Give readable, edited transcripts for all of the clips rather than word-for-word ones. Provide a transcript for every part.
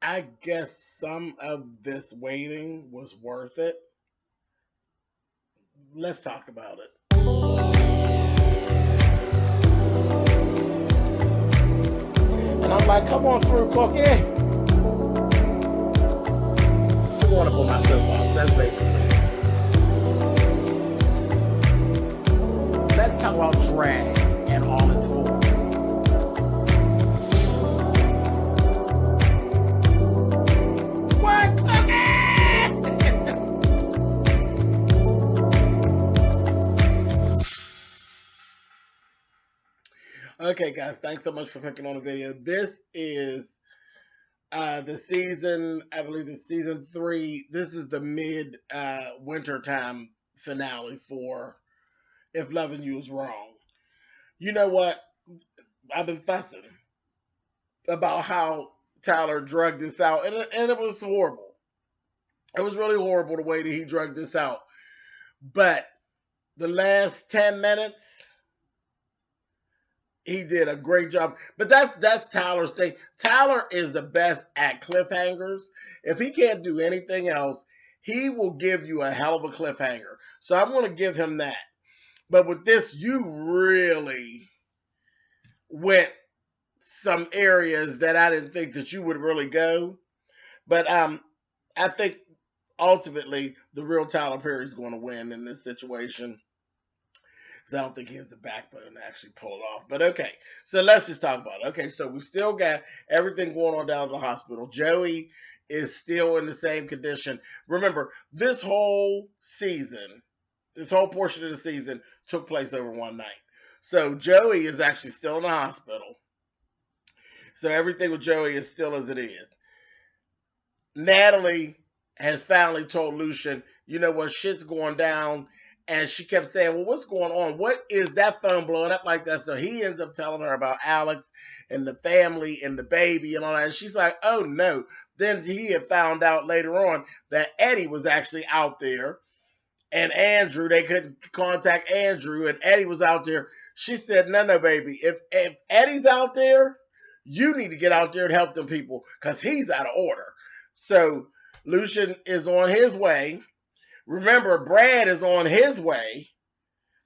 I guess some of this waiting was worth it. Let's talk about it. And I'm like, come on through, Cookie. I'm going up on my soapbox. That's basically it. Let's talk about drag and all its forms. What, Okay, guys, thanks so much for clicking on the video. This is the season, I believe it's season 3. This is the mid winter time finale for If Loving You Is Wrong. You know what? I've been fussing about how Tyler drugged this out, and it was horrible. It was really horrible the way that he drugged this out. But the last 10 minutes, he did a great job. But that's Tyler's thing. Tyler is the best at cliffhangers. If he can't do anything else, he will give you a hell of a cliffhanger. So I'm going to give him that. But with this, you really went some areas that I didn't think that you would really go. But I think ultimately the real Tyler Perry is going to win in this situation. Because I don't think he has the backbone to actually pull it off. But okay, so let's just talk about it. Okay, so we still got everything going on down at the hospital. Joey is still in the same condition. Remember, this whole season, this whole portion of the season took place over one night. So Joey is actually still in the hospital. So everything with Joey is still as it is. Natalie has finally told Lucian, you know what, shit's going down. And she kept saying, well, what's going on? What is that phone blowing up like that? So he ends up telling her about Alex and the family and the baby and all that. And she's like, oh, no. Then he had found out later on that Eddie was actually out there. And Andrew, they couldn't contact Andrew. And Eddie was out there. She said, no, baby. If Eddie's out there, you need to get out there and help them people because he's out of order. So Lucian is on his way. Remember, Brad is on his way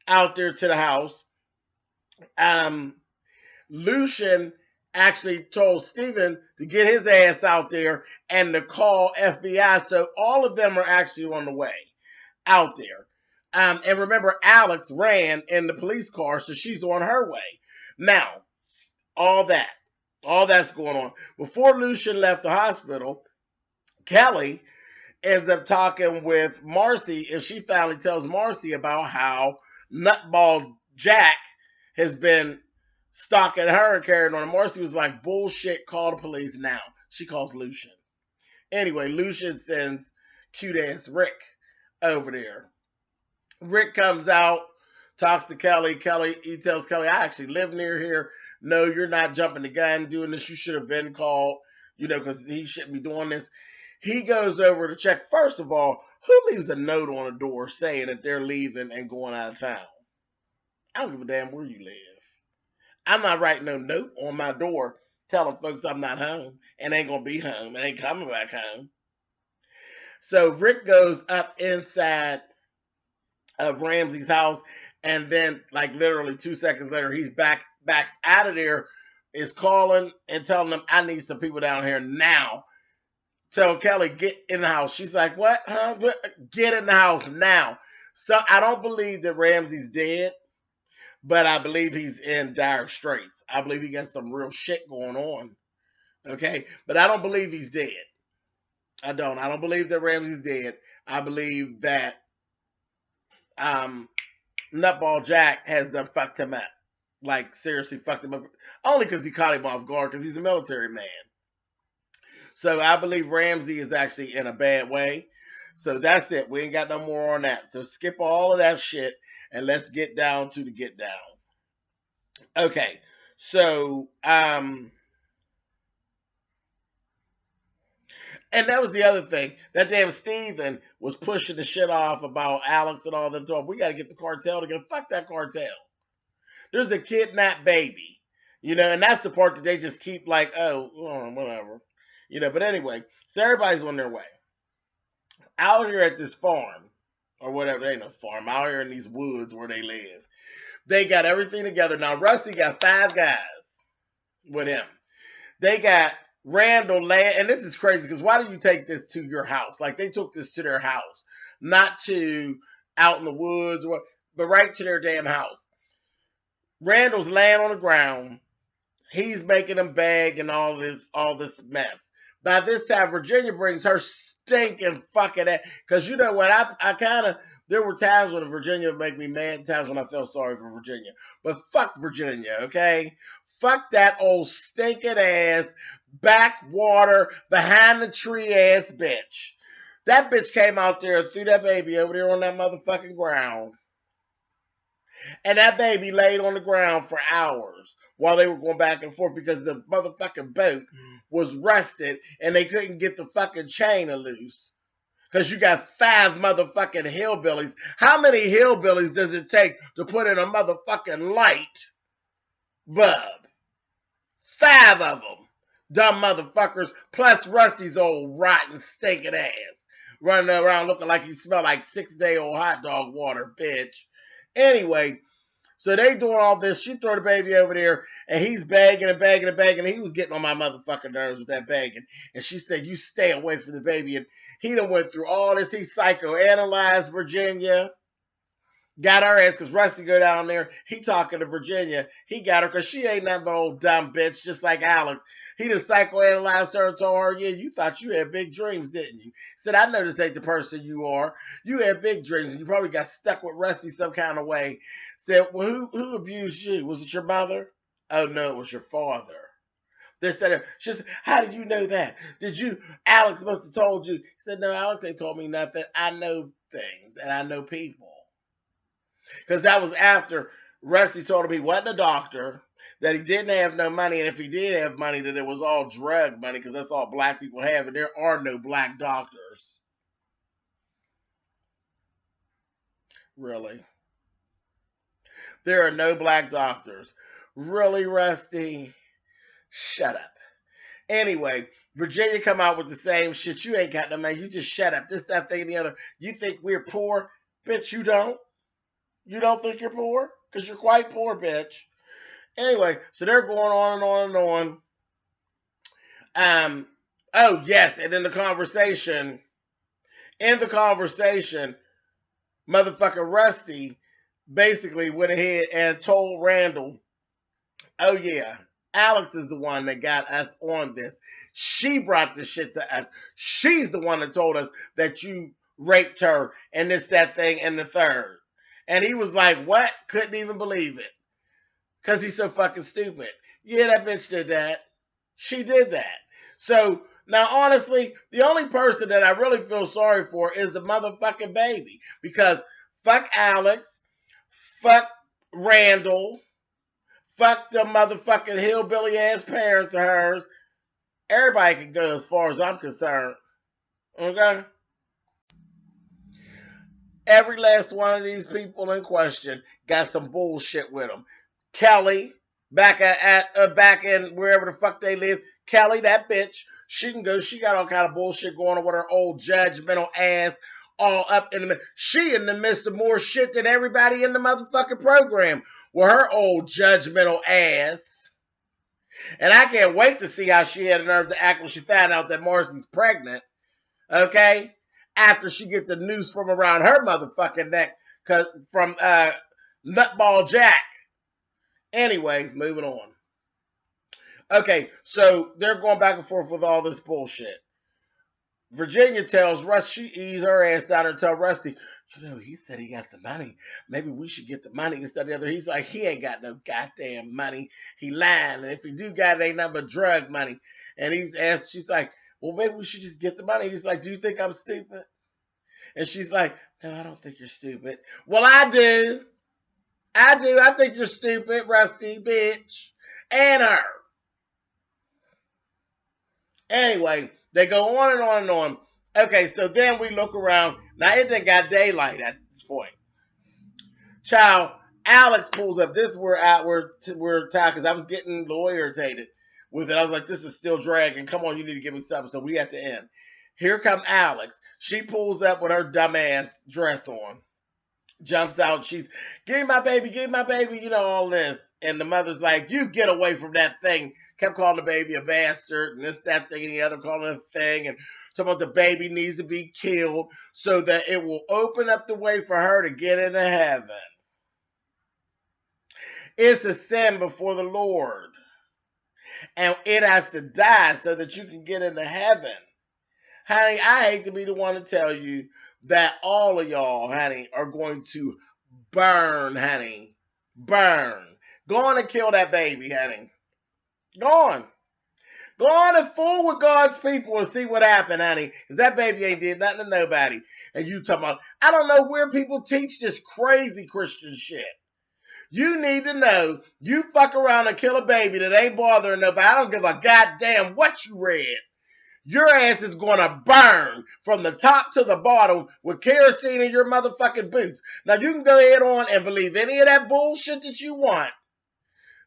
out there to the house. Lucian actually told Steven to get his ass out there and to call FBI. So all of them are actually on the way out there. And remember, Alex ran in the police car, so she's on her way. Now, all that's going on. Before Lucian left the hospital, Kelly ends up talking with Marcy, and she finally tells Marcy about how Nutball Jack has been stalking her and carrying on. And Marcy was like, bullshit, call the police now. She calls Lucian. Anyway, Lucian sends cute-ass Rick over there. Rick comes out, talks to Kelly. He tells Kelly, I actually live near here. No, you're not jumping the gun doing this. You should have been called, because he shouldn't be doing this. He goes over to check. First of all, who leaves a note on a door saying that they're leaving and going out of town? I don't give a damn where you live. I'm not writing no note on my door telling folks I'm not home and ain't going to be home and ain't coming back home. So Rick goes up inside of Ramsey's house, and then like literally 2 seconds later, he's backs out of there, is calling and telling them, I need some people down here now. Tell Kelly, get in the house. She's like, what? Huh? Get in the house now. So I don't believe that Ramsey's dead, but I believe he's in dire straits. I believe he got some real shit going on. Okay? But I don't believe he's dead. I don't believe that Ramsey's dead. I believe that Nutball Jack has done fucked him up. Like, seriously fucked him up. Only because he caught him off guard because he's a military man. So I believe Ramsey is actually in a bad way. So that's it. We ain't got no more on that. So skip all of that shit and let's get down to the get down. Okay. So, and that was the other thing. That damn Steven was pushing the shit off about Alex and all them talk. We got to get the cartel together. Fuck that cartel. There's a kidnapped baby. And that's the part that they just keep like, oh, whatever. But anyway, so everybody's on their way. Out here at this farm, or whatever, they ain't no farm, out here in these woods where they live. They got everything together. Now, Rusty got 5 guys with him. They got Randall land, and this is crazy because why do you take this to your house? Like, they took this to their house, not to out in the woods, but right to their damn house. Randall's laying on the ground. He's making them beg and all this mess. By this time, Virginia brings her stinking fucking ass. Because you know what? I kind of, there were times when Virginia would make me mad, times when I felt sorry for Virginia. But fuck Virginia, okay? Fuck that old stinking ass, backwater, behind the tree ass bitch. That bitch came out there and threw that baby over there on that motherfucking ground. And that baby laid on the ground for hours while they were going back and forth because the motherfucking boat was rusted and they couldn't get the fucking chain loose. Because you got 5 motherfucking hillbillies. How many hillbillies does it take to put in a motherfucking light bulb? 5 of them. Dumb motherfuckers. Plus Rusty's old rotten stinking ass. Running around looking like he smelled like 6-day-old hot dog water, bitch. Anyway, so they doing all this. She throw the baby over there, and he's begging and begging and begging. And he was getting on my motherfucking nerves with that begging. And she said, you stay away from the baby. And he done went through all this. He psychoanalyzed Virginia. Got her ass, because Rusty go down there. He talking to Virginia. He got her, because she ain't nothing but old dumb bitch, just like Alex. He just psychoanalyzed her and told her, yeah, you thought you had big dreams, didn't you? He said, I know this ain't the person you are. You had big dreams, and you probably got stuck with Rusty some kind of way. Said, well, who abused you? Was it your mother? Oh, no, it was your father. This, that, she said, how did you know that? Did you? Alex must have told you. He said, no, Alex ain't told me nothing. I know things, and I know people. Because that was after Rusty told him he wasn't a doctor, that he didn't have no money, and if he did have money, that it was all drug money, because that's all black people have, and there are no black doctors. Really? There are no black doctors. Really, Rusty? Shut up. Anyway, Virginia come out with the same shit. You ain't got no money. You just shut up. This, that, thing, and the other. You think we're poor? Bitch, you don't. You don't think you're poor? Because you're quite poor, bitch. Anyway, so they're going on and on and on. Oh, yes, and in the conversation, motherfucker Rusty basically went ahead and told Randall, oh, yeah, Alex is the one that got us on this. She brought this shit to us. She's the one that told us that you raped her and this, that, thing, and the third. And he was like, what? Couldn't even believe it. Because he's so fucking stupid. Yeah, that bitch did that. She did that. So, now honestly, the only person that I really feel sorry for is the motherfucking baby. Because fuck Alex, fuck Randall, fuck the motherfucking hillbilly ass parents of hers. Everybody can go as far as I'm concerned. Okay? Every last one of these people in question got some bullshit with them. Kelly, back in wherever the fuck they live. Kelly, that bitch, she can go. She got all kind of bullshit going on with her old judgmental ass, all up in the. She in the midst of more shit than everybody in the motherfucking program with her old judgmental ass. And I can't wait to see how she had the nerve to act when she found out that Marcy's pregnant. Okay? After she get the noose from around her motherfucking neck from Nutball Jack. Anyway, moving on. Okay, so they're going back and forth with all this bullshit. Virginia tells Rusty, she ease her ass down and tell Rusty, you know, he said he got some money. Maybe we should get the money instead of the other. He's like, he ain't got no goddamn money. He lying. And if he do got it, ain't nothing but drug money. And she's like, well, maybe we should just get the money. He's like, do you think I'm stupid? And she's like, no, I don't think you're stupid. Well, I do. I think you're stupid, Rusty, bitch. And her. Anyway, they go on and on and on. Okay, so then we look around. Now, it done got daylight at this point. Child, Alex pulls up. This is where we're tired because I was getting a little irritated. with it. I was like, this is still dragging. Come on, you need to give me something. So we at the end. Here come Alex. She pulls up with her dumbass dress on. Jumps out. She's, give me my baby, you know, all this. And the mother's like, you get away from that thing. Kept calling the baby a bastard and this, that thing, and the other calling it a thing. And talking about the baby needs to be killed so that it will open up the way for her to get into heaven. It's a sin before the Lord. And it has to die so that you can get into heaven. Honey, I hate to be the one to tell you that all of y'all, honey, are going to burn, honey. Burn. Go on and kill that baby, honey. Go on. Go on and fool with God's people and see what happened, honey. Because that baby ain't did nothing to nobody. And you talking about, I don't know where people teach this crazy Christian shit. You need to know, you fuck around and kill a baby that ain't bothering nobody. I don't give a goddamn what you read. Your ass is going to burn from the top to the bottom with kerosene in your motherfucking boots. Now, you can go ahead on and believe any of that bullshit that you want,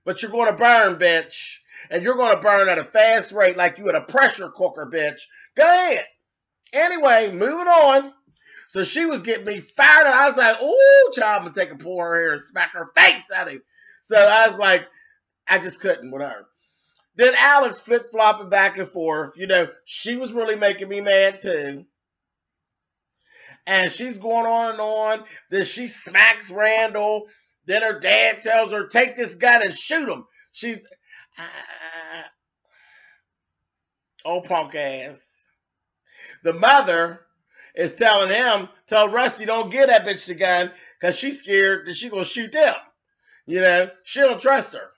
but you're going to burn, bitch. And you're going to burn at a fast rate like you at a pressure cooker, bitch. Go ahead. Anyway, moving on. So she was getting me fired up. I was like, ooh, child, I'm going to take a pull her hair and smack her face at him. So I was like, I just couldn't with her. Then Alex flip-flopping back and forth. You know, she was really making me mad too. And she's going on and on. Then she smacks Randall. Then her dad tells her, take this gun and shoot him. She's, oh, punk ass. The mother is telling him, tell Rusty, don't give that bitch the gun because she's scared that she's going to shoot them. You know, she don't trust her.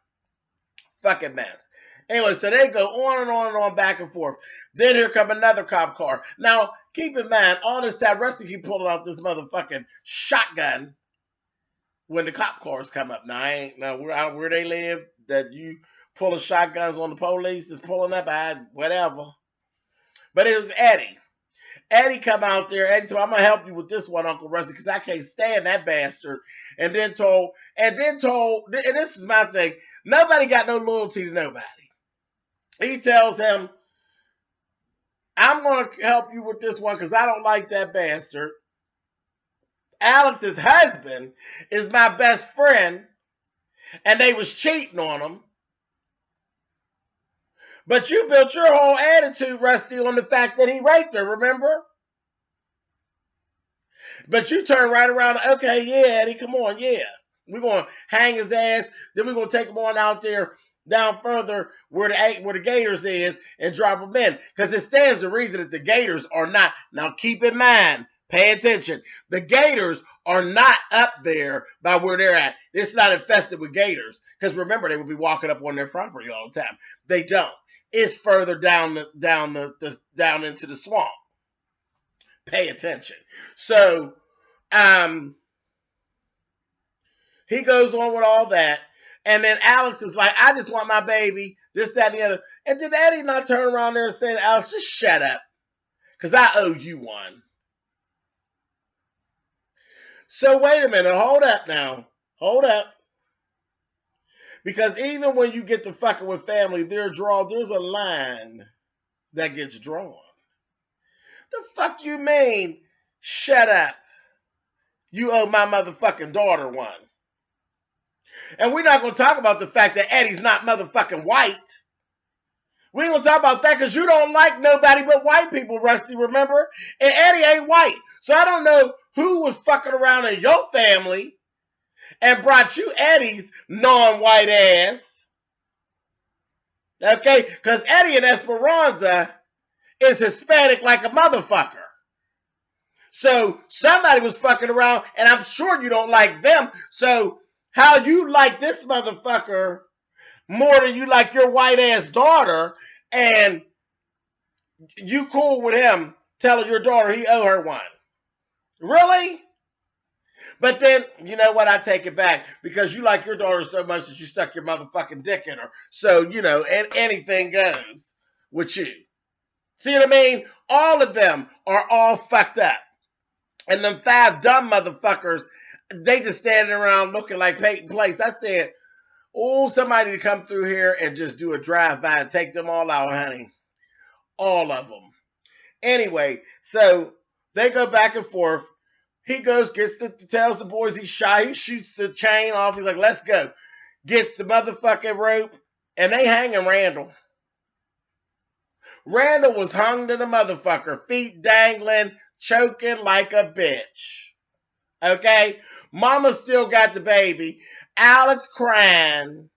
Fucking mess. Anyway, so they go on and on and on, back and forth. Then here come another cop car. Now, keep in mind, all this time, Rusty keep pulling out this motherfucking shotgun when the cop cars come up. Now, I ain't know where they live, that you pulling shotguns on the police, just pulling up, whatever. But it was Eddie. Eddie come out there. Eddie told, I'm going to help you with this one, Uncle Rusty, because I can't stand that bastard. And this is my thing, nobody got no loyalty to nobody. He tells him, I'm going to help you with this one because I don't like that bastard. Alex's husband is my best friend, and they was cheating on him. But you built your whole attitude, Rusty, on the fact that he raped her, remember? But you turn right around, okay, yeah, Eddie, come on, yeah. We're going to hang his ass, then we're going to take him on out there down further where the Gators is and drop them in. Because it stands to reason that the Gators are not, now keep in mind, pay attention, the Gators are not up there by where they're at. It's not infested with Gators. Because remember, they would be walking up on their property all the time. They don't. It's further down into the swamp. Pay attention. So, he goes on with all that. And then Alex is like, I just want my baby, this, that, and the other. And did Eddie not turn around there and say, Alex, just shut up, because I owe you one. So wait a minute. Hold up now. Hold up. Because even when you get to fucking with family, there's a line that gets drawn. The fuck you mean, shut up? You owe my motherfucking daughter one. And we're not going to talk about the fact that Eddie's not motherfucking white. We ain't going to talk about that because you don't like nobody but white people, Rusty, remember? And Eddie ain't white. So I don't know who was fucking around in your family and brought you Eddie's non-white ass. Okay? Because Eddie in Esperanza is Hispanic like a motherfucker. So somebody was fucking around, and I'm sure you don't like them. So how you like this motherfucker more than you like your white ass daughter, and you cool with him telling your daughter he owe her one? Really? But then, you know what? I take it back, because you like your daughter so much that you stuck your motherfucking dick in her. So, you know, and anything goes with you. See what I mean? All of them are all fucked up. And them 5 dumb motherfuckers, they just standing around looking like Peyton Place. I said, Oh, somebody to come through here and just do a drive-by and take them all out, honey. All of them. Anyway, so they go back and forth. He goes, tells the boys he's shy. He shoots the chain off. He's like, let's go. Gets the motherfucking rope, and they hanging Randall. Randall was hung to the motherfucker, feet dangling, choking like a bitch. Okay? Mama still got the baby. Alex crying.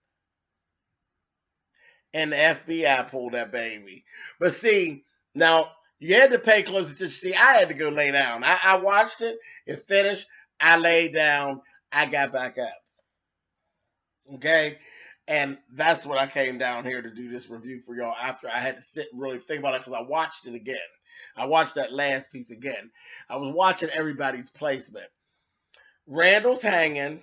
And the FBI pulled that baby. But see, now, you had to pay close attention. See, I had to go lay down. I watched it. It finished. I laid down. I got back up. Okay? And that's what I came down here to do this review for y'all after I had to sit and really think about it because I watched it again. I watched that last piece again. I was watching everybody's placement. Randall's hanging.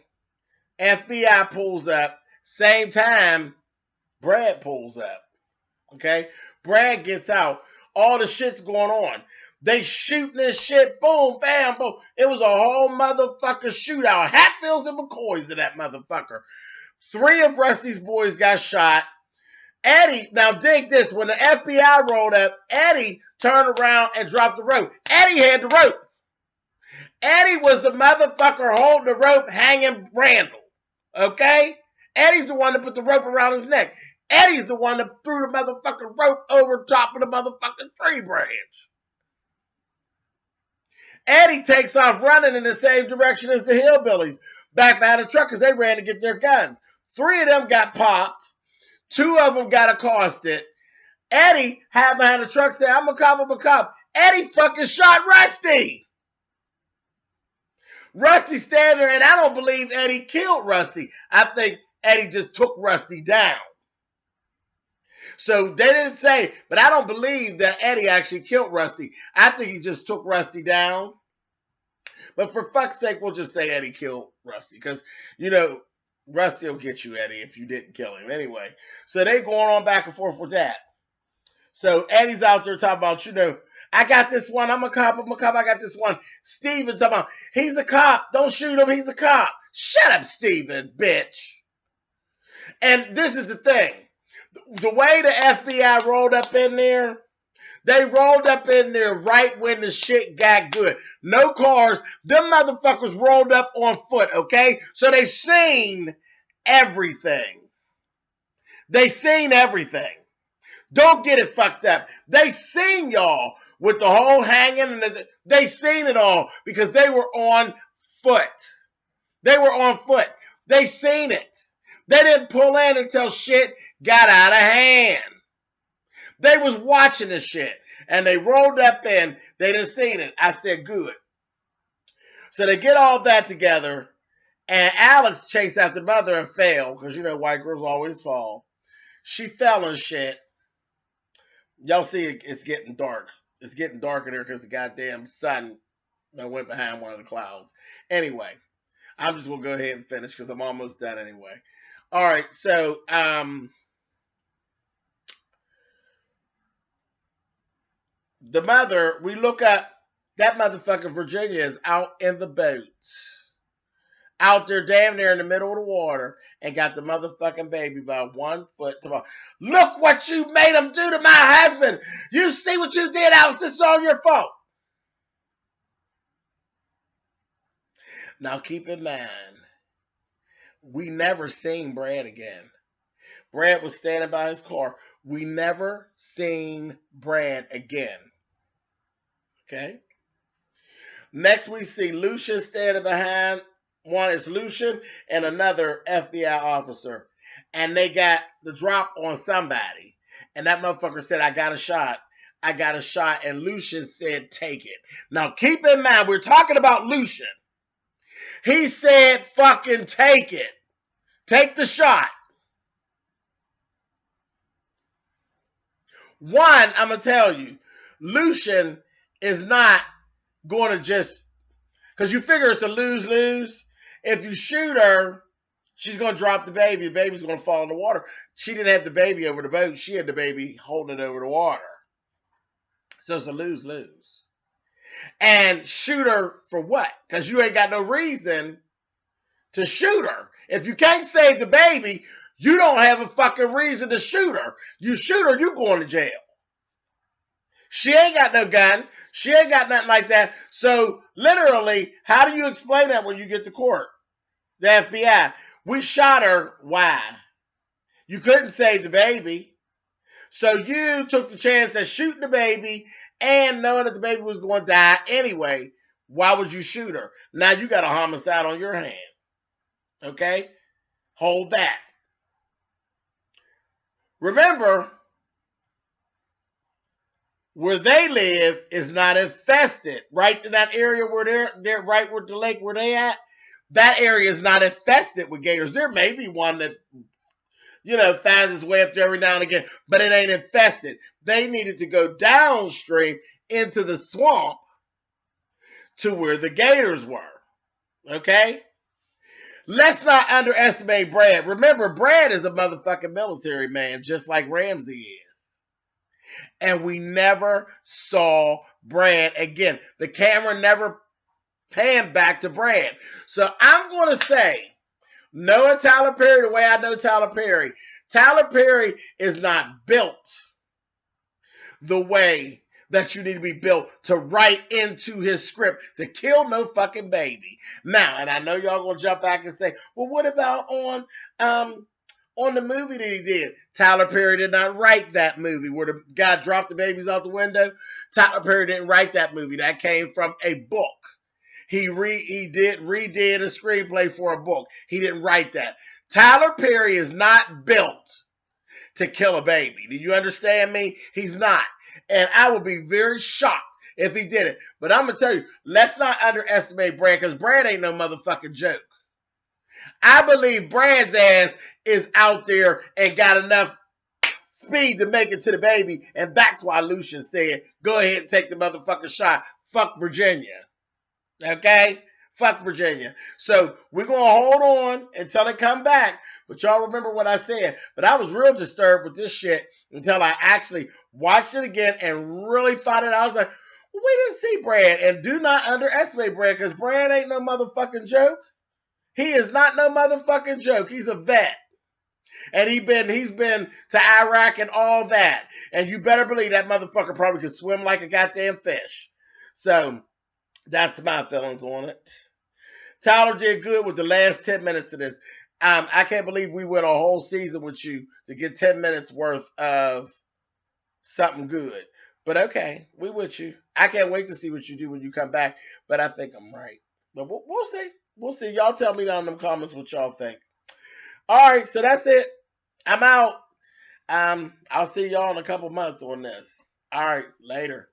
FBI pulls up. Same time, Brad pulls up. Okay? Brad gets out. All the shit's going on. They shooting this shit. Boom, bam, boom. It was a whole motherfucker shootout. Hatfields and McCoys to that motherfucker. 3 of Rusty's boys got shot. Eddie, now dig this. When the FBI rolled up, Eddie turned around and dropped the rope. Eddie had the rope. Eddie was the motherfucker holding the rope, hanging Randall. Okay? Eddie's the one that put the rope around his neck. Eddie's the one that threw the motherfucking rope over top of the motherfucking tree branch. Eddie takes off running in the same direction as the hillbillies, back behind the truck because they ran to get their guns. 3 of them got popped. 2 of them got accosted. Eddie had behind the truck said, I'm a cop, I'm a cop. Eddie fucking shot Rusty. Rusty standing there, and I don't believe Eddie killed Rusty. I think Eddie just took Rusty down. So they didn't say, but I don't believe that Eddie actually killed Rusty. I think he just took Rusty down. But for fuck's sake, we'll just say Eddie killed Rusty. Because, you know, Rusty will get you, Eddie, if you didn't kill him. Anyway, so they going on back and forth with that. So Eddie's out there talking about, you know, I got this one. I'm a cop. I got this one. Steven talking about, he's a cop. Don't shoot him. He's a cop. Shut up, Steven, bitch. And this is the thing. The way the FBI rolled up in there, they rolled up in there right when the shit got good. No cars. Them motherfuckers rolled up on foot, okay? So they seen everything. They seen everything. Don't get it fucked up. They seen y'all with the whole hanging. And they seen it all because they were on foot. They were on foot. They seen it. They didn't pull in until shit got out of hand. They was watching the shit. And they rolled up in. They done seen it. I said, good. So they get all that together. And Alex chased after mother and fell. Because, you know, white girls always fall. She fell and shit. Y'all see it's getting dark. It's getting dark in there because the goddamn sun went behind one of the clouds. Anyway, I'm just going to go ahead and finish because I'm almost done anyway. All right, so the mother, we look up, that motherfucking Virginia is out in the boat. Out there damn near in the middle of the water and got the motherfucking baby by 1 foot. Look what you made him do to my husband. You see what you did, Alex. This is all your fault. Now keep in mind, we never seen Brad again. Brad was standing by his car. We never seen Brad again. Okay? Next we see Lucian standing behind. One is Lucian and another FBI officer. And they got the drop on somebody. And that motherfucker said, I got a shot. I got a shot. And Lucian said, take it. Now keep in mind, we're talking about Lucian. He said, fucking take it. Take the shot. One, I'm going to tell you, Lucian is not going to just, because you figure it's a lose-lose. If you shoot her, she's going to drop the baby. The baby's going to fall in the water. She didn't have the baby over the boat. She had the baby holding it over the water. So it's a lose-lose. And shoot her for what? Because you ain't got no reason to shoot her. If you can't save the baby, You don't have a fucking reason to shoot her. You shoot her, you going to jail. She ain't got no gun. She ain't got nothing like that. So literally, how do you explain that when you get to court? The FBI. We shot her. Why? You couldn't save the baby. So you took the chance of shooting the baby and knowing that the baby was going to die anyway. Why would you shoot her? Now you got a homicide on your hand. Okay? Hold that. Remember, where they live is not infested. Right in that area where they're right where the lake where they at, that area is not infested with gators. There may be one that, finds its way up there every now and again, but it ain't infested. They needed to go downstream into the swamp to where the gators were. Okay? Let's not underestimate Brad. Remember, Brad is a motherfucking military man, just like Ramsey is. And we never saw Brad again. The camera never panned back to Brad. So I'm going to say, knowing Tyler Perry the way I know Tyler Perry is not built the way that you need to be built to write into his script to kill no fucking baby. Now, and I know y'all going to jump back and say, well, what about on the movie that he did? Tyler Perry did not write that movie where the guy dropped the babies out the window. Tyler Perry didn't write that movie. That came from a book. He redid a screenplay for a book. He didn't write that. Tyler Perry is not built to kill a baby. Do you understand me? He's not. And I would be very shocked if he did it. But I'm going to tell you, let's not underestimate Brad, because Brad ain't no motherfucking joke. I believe Brad's ass is out there and got enough speed to make it to the baby. And that's why Lucian said, go ahead and take the motherfucking shot. Fuck Virginia. Okay? Fuck Virginia. So we're going to hold on until it come back. But y'all remember what I said. But I was real disturbed with this shit until I actually watched it again and really thought it. I was like, well, we didn't see Brad. And do not underestimate Brad, because Brad ain't no motherfucking joke. He is not no motherfucking joke. He's a vet. And he's been to Iraq and all that. And you better believe that motherfucker probably could swim like a goddamn fish. So that's my feelings on it. Tyler did good with the last 10 minutes of this. I can't believe we went a whole season with you to get 10 minutes worth of something good. But okay, we with you. I can't wait to see what you do when you come back. But I think I'm right. But we'll see. We'll see. Y'all tell me down in the comments what y'all think. All right, so that's it. I'm out. I'll see y'all in a couple months on this. All right, later.